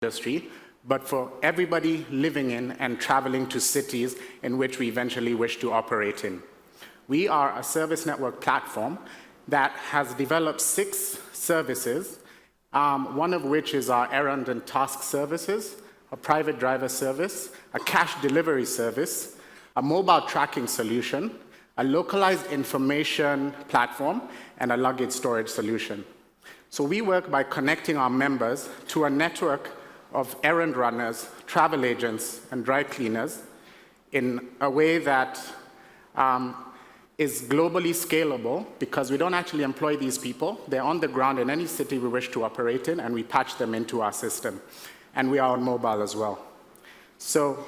industry, but for everybody living in and traveling to cities in which we eventually wish to operate in. We are a service network platform that has developed 6 services, one of which is our errand and task services, a private driver service, a cash delivery service, a mobile tracking solution, a localized information platform, and a luggage storage solution. So we work by connecting our members to a network of errand runners, travel agents, and dry cleaners in a way that is globally scalable, because we don't actually employ these people. They're on the ground in any city we wish to operate in, and we patch them into our system. And we are on mobile as well. So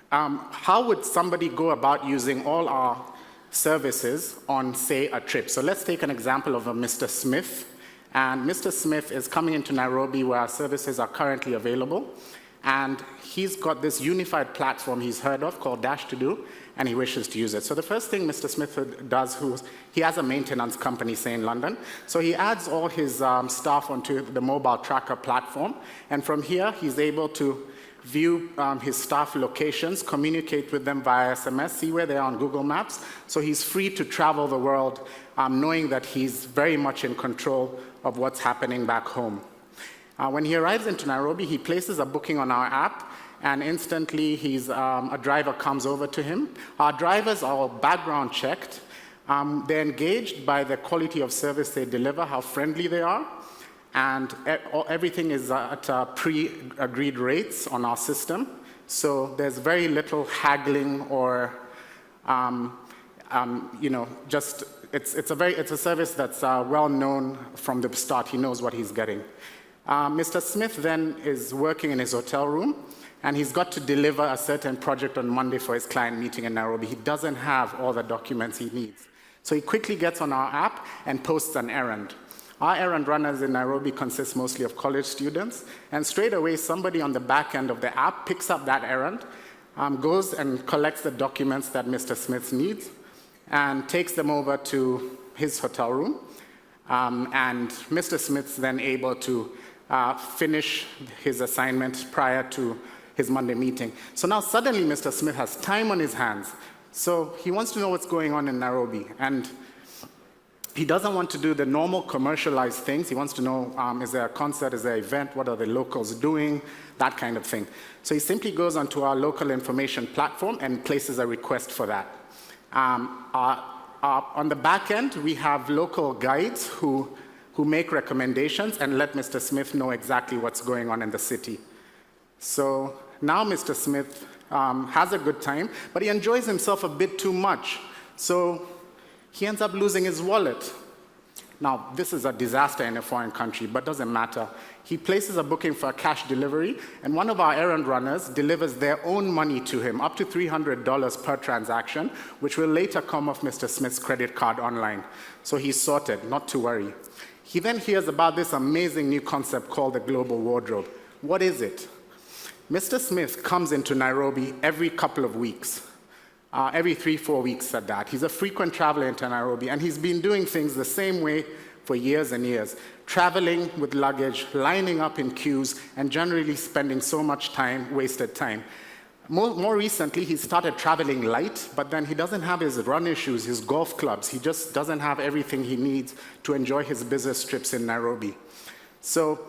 how would somebody go about using all our services on, say, a trip? So let's take an example of a Mr. Smith. And Mr. Smith is coming into Nairobi, where our services are currently available. And he's got this unified platform he's heard of called dash2do, and he wishes to use it. So the first thing Mr. Smith does, he has a maintenance company, say, in London. So he adds all his staff onto the mobile tracker platform. And from here, he's able to view his staff locations, communicate with them via SMS, see where they are on Google Maps. So he's free to travel the world, knowing that he's very much in control of what's happening back home. When he arrives into Nairobi, he places a booking on our app, and instantly a driver comes over to him. Our drivers are all background checked. They're engaged by the quality of service they deliver, how friendly they are, and everything is at pre-agreed rates on our system. So there's very little haggling or, it's a service that's well known from the start. He knows what he's getting. Mr. Smith then is working in his hotel room, and he's got to deliver a certain project on Monday for his client meeting in Nairobi. He doesn't have all the documents he needs. So he quickly gets on our app and posts an errand. Our errand runners in Nairobi consist mostly of college students, and straight away somebody on the back end of the app picks up that errand, goes and collects the documents that Mr. Smith needs, and takes them over to his hotel room. And Mr. Smith's then able to finish his assignment prior to his Monday meeting. So now suddenly Mr. Smith has time on his hands. So he wants to know what's going on in Nairobi. And he doesn't want to do the normal commercialized things. He wants to know, is there a concert, is there an event, what are the locals doing, that kind of thing. So he simply goes onto our local information platform and places a request for that. On the back end, we have local guides who make recommendations and let Mr. Smith know exactly what's going on in the city. So now Mr. Smith has a good time, but he enjoys himself a bit too much. So he ends up losing his wallet. Now, this is a disaster in a foreign country, but doesn't matter. He places a booking for a cash delivery, and one of our errand runners delivers their own money to him, up to $300 per transaction, which will later come off Mr. Smith's credit card online. So he's sorted, not to worry. He then hears about this amazing new concept called the global wardrobe. What is it? Mr. Smith comes into Nairobi every couple of weeks. Every 3-4 weeks at that. He's a frequent traveler into Nairobi, and he's been doing things the same way for years and years, traveling with luggage, lining up in queues, and generally spending so much time, wasted time. More recently, he started traveling light, but then he doesn't have his running shoes, his golf clubs. He just doesn't have everything he needs to enjoy his business trips in Nairobi. So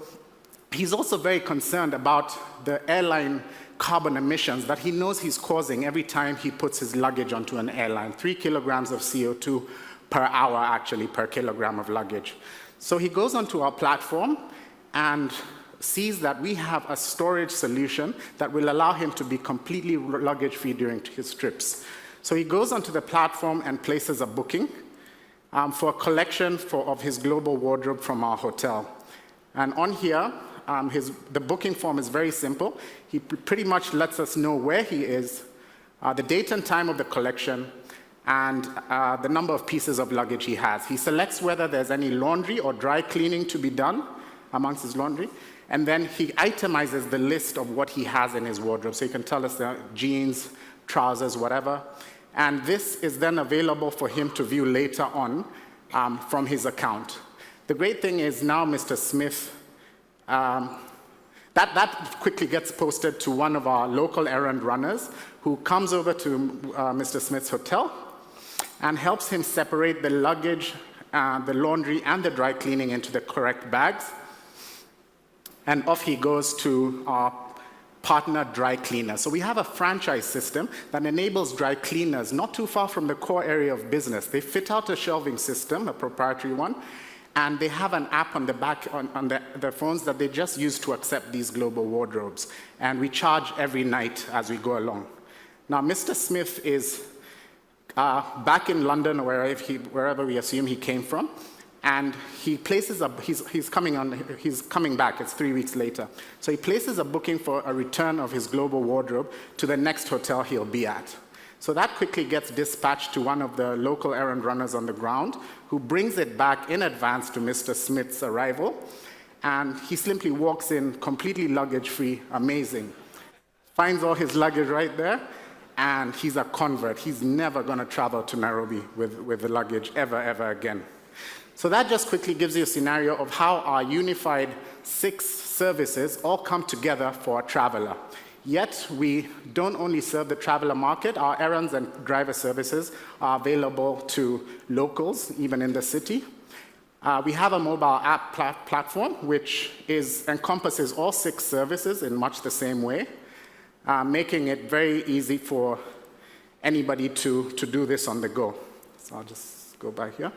he's also very concerned about the airline carbon emissions that he knows he's causing every time he puts his luggage onto an airline. 3 kilograms of CO2 per hour, actually, per kilogram of luggage. So he goes onto our platform and sees that we have a storage solution that will allow him to be completely luggage-free during his trips. So he goes onto the platform and places a booking for a collection of his global wardrobe from our hotel. And on here, the booking form is very simple. He pretty much lets us know where he is, the date and time of the collection, and the number of pieces of luggage he has. He selects whether there's any laundry or dry cleaning to be done amongst his laundry, and then he itemizes the list of what he has in his wardrobe. So he can tell us the jeans, trousers, whatever. And this is then available for him to view later on from his account. The great thing is now Mr. Smith That quickly gets posted to one of our local errand runners who comes over to Mr. Smith's hotel and helps him separate the luggage, the laundry, and the dry cleaning into the correct bags. And off he goes to our partner dry cleaner. So we have a franchise system that enables dry cleaners not too far from the core area of business. They fit out a shelving system, a proprietary one, and they have an app on the back on their phones that they just use to accept these global wardrobes. And we charge every night as we go along. Now, Mr. Smith is back in London, or wherever we assume he came from, and he places he's coming back, it's 3 weeks later. So he places a booking for a return of his global wardrobe to the next hotel he'll be at. So that quickly gets dispatched to one of the local errand runners on the ground, who brings it back in advance to Mr. Smith's arrival, and he simply walks in completely luggage-free, amazing. Finds all his luggage right there, and he's a convert. He's never going to travel to Nairobi with the luggage ever again. So that just quickly gives you a scenario of how our unified 6 services all come together for a traveler. Yet, we don't only serve the traveler market. Our errands and driver services are available to locals, even in the city. We have a mobile app platform, which encompasses all 6 services in much the same way, making it very easy for anybody to do this on the go. So I'll just go back here.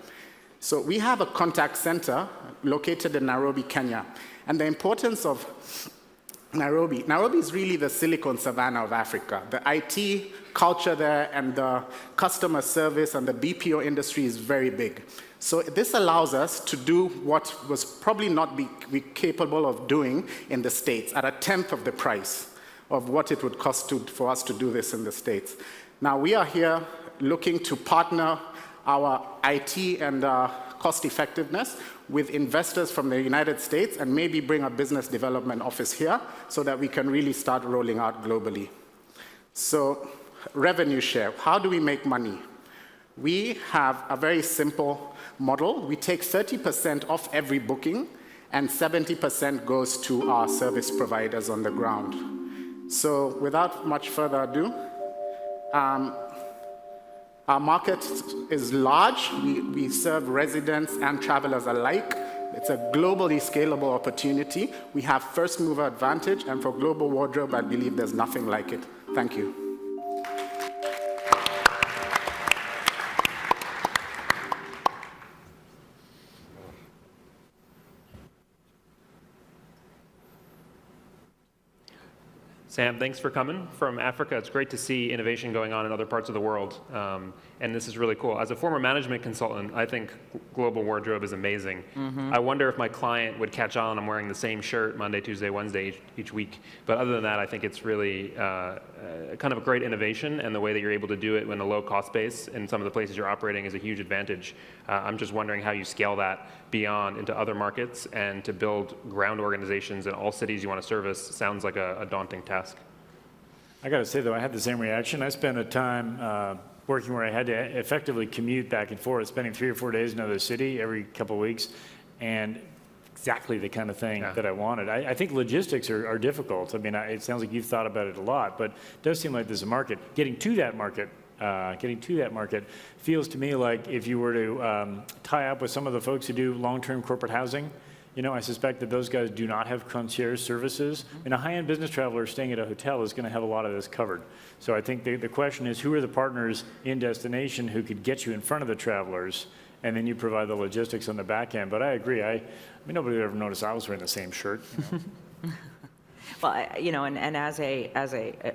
So we have a contact center located in Nairobi, Kenya. And the importance of Nairobi is really the Silicon Savannah of Africa. The IT culture there and the customer service and the BPO industry is very big. So this allows us to do what was probably not be capable of doing in the States at a 1/10 of the price of what it would cost for us to do this in the States. Now we are here looking to partner our IT and cost effectiveness with investors from the United States and maybe bring a business development office here so that we can really start rolling out globally. So revenue share, how do we make money? We have a very simple model. We take 30% off every booking and 70% goes to our service providers on the ground. So without much further ado, our market is large. We serve residents and travelers alike. It's a globally scalable opportunity. We have first mover advantage, and for global wardrobe, I believe there's nothing like it. Thank you. Sam, thanks for coming from Africa. It's great to see innovation going on in other parts of the world, and this is really cool. As a former management consultant, I think global wardrobe is amazing. I wonder if my client would catch on I'm wearing the same shirt Monday, Tuesday, Wednesday each week. But other than that, I think it's really kind of a great innovation, and the way that you're able to do it in a low-cost base in some of the places you're operating is a huge advantage. I'm just wondering how you scale that beyond into other markets, and to build ground organizations in all cities you want to service sounds like a daunting task. I got to say, though, I had the same reaction. I spent a time working where I had to effectively commute back and forth, spending 3 or 4 days in another city every couple of weeks, and exactly the kind of thing that I wanted. I think logistics are difficult. I mean, it sounds like you've thought about it a lot, but it does seem like there's a market. Getting to that market feels to me like if you were to tie up with some of the folks who do long-term corporate housing, you know, I suspect that those guys do not have concierge services. And a high-end business traveler staying at a hotel is going to have a lot of this covered. So I think the question is, who are the partners in destination who could get you in front of the travelers, and then you provide the logistics on the back end. But I agree. I mean, nobody would ever noticed I was wearing the same shirt. You know? Well, you know, and as a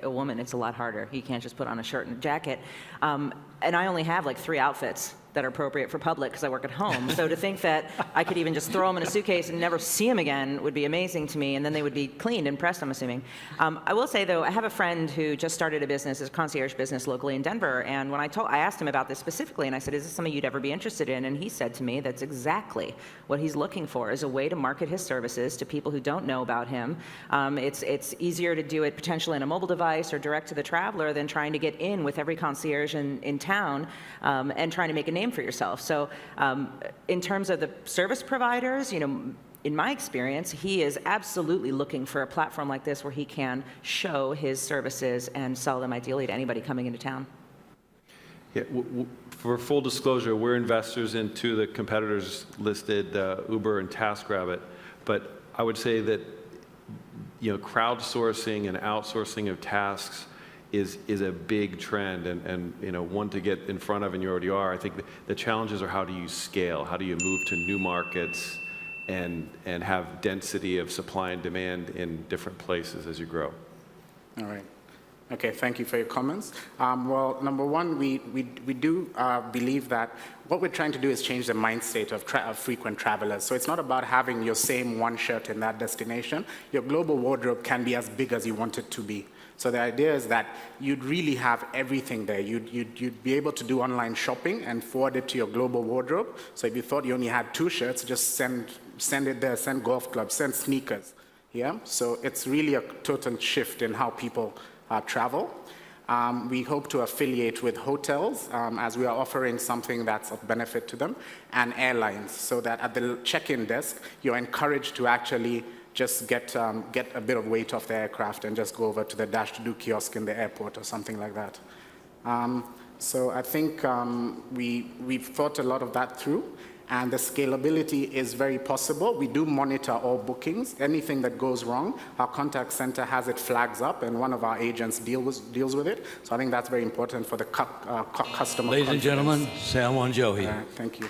woman, it's a lot harder. You can't just put on a shirt and a jacket. And I only have like 3 outfits that are appropriate for public because I work at home. So to think that I could even just throw them in a suitcase and never see them again would be amazing to me, and then they would be cleaned and pressed, I'm assuming. I will say, though, I have a friend who just started a business, a concierge business locally in Denver, and when I asked him about this specifically, and I said, is this something you'd ever be interested in? And he said to me that's exactly what he's looking for, is a way to market his services to people who don't know about him. It's easier to do it potentially in a mobile device or direct to the traveler than trying to get in with every concierge in town and trying to make a name for yourself. So in terms of the service providers, you know, in my experience, he is absolutely looking for a platform like this where he can show his services and sell them ideally to anybody coming into town. Yeah, for full disclosure, we're investors into the competitors listed, Uber and TaskRabbit. But I would say that, crowdsourcing and outsourcing of tasks is a big trend and one to get in front of, and you already are. I think the challenges are how do you scale? How do you move to new markets and have density of supply and demand in different places as you grow? All right. Okay, thank you for your comments. Well, number one, we do believe that what we're trying to do is change the mind state of frequent travelers. So it's not about having your same one shirt in that destination. Your global wardrobe can be as big as you want it to be. So the idea is that you'd really have everything there. You'd be able to do online shopping and forward it to your global wardrobe. So if you thought you only had 2 shirts, just send it there, send golf clubs, send sneakers. Yeah? So it's really a total shift in how people travel. We hope to affiliate with hotels as we are offering something that's of benefit to them, and airlines, so that at the check-in desk, you're encouraged to actually just get a bit of weight off the aircraft and just go over to the dash2do kiosk in the airport or something like that. So I think we've thought a lot of that through, and the scalability is very possible. We do monitor all bookings. Anything that goes wrong, our contact center has it flags up, and one of our agents deals with it. So I think that's very important for the customer Ladies and confidence. gentlemen, Sam Wanjohi. Thank you.